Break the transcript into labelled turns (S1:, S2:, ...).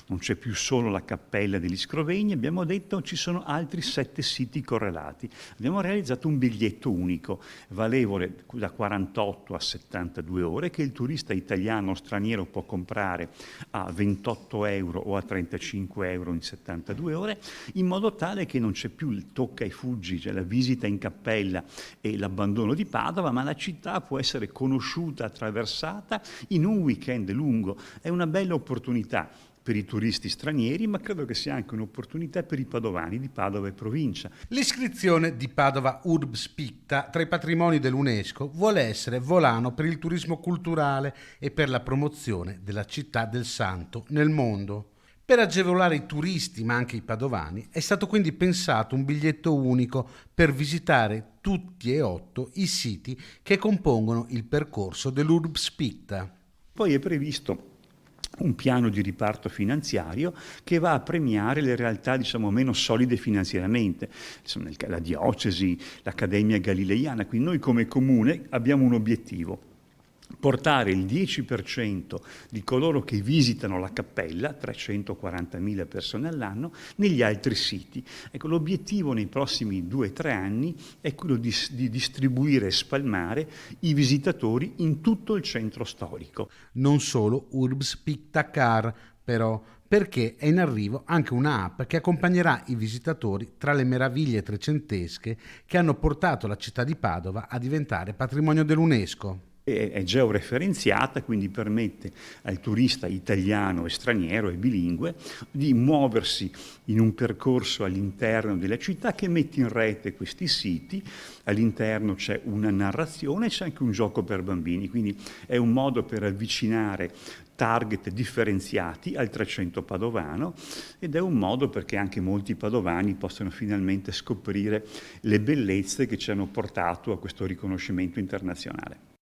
S1: non c'è più solo la Cappella degli Scrovegni, abbiamo detto ci sono altri 7 siti correlati. Abbiamo realizzato un biglietto unico, valevole da 48 a 72 ore, che il turista italiano o straniero può comprare a 28 euro o a 35 euro in 72 ore, in modo tale che non c'è più il tocca e fuggi, cioè la visita in cappella e l'abbandono di Padova, ma la città può essere conosciuta, attraversata in un weekend lungo. È una bella opportunità per i turisti stranieri, ma credo che sia anche un'opportunità per i padovani di Padova e provincia.
S2: L'iscrizione di Padova Urbs Picta tra i patrimoni dell'UNESCO vuole essere volano per il turismo culturale e per la promozione della città del Santo nel mondo. Per agevolare i turisti, ma anche i padovani, è stato quindi pensato un biglietto unico per visitare tutti e 8 i siti che compongono il percorso dell'Urbs Picta.
S1: Poi è previsto un piano di riparto finanziario che va a premiare le realtà, diciamo, meno solide finanziariamente, insomma, la diocesi, l'Accademia Galileiana. Quindi noi come comune abbiamo un obiettivo: portare il 10% di coloro che visitano la cappella, 340.000 persone all'anno, negli altri siti. Ecco, l'obiettivo nei prossimi 2-3 anni è quello di distribuire e spalmare i visitatori in tutto il centro storico.
S2: Non solo Urbs Picta Car, però, perché è in arrivo anche un'app che accompagnerà i visitatori tra le meraviglie trecentesche che hanno portato la città di Padova a diventare patrimonio dell'UNESCO.
S1: È georeferenziata, quindi permette al turista italiano e straniero e bilingue di muoversi in un percorso all'interno della città che mette in rete questi siti. All'interno c'è una narrazione, c'è anche un gioco per bambini, quindi è un modo per avvicinare target differenziati al 300 padovano, ed è un modo perché anche molti padovani possano finalmente scoprire le bellezze che ci hanno portato a questo riconoscimento internazionale.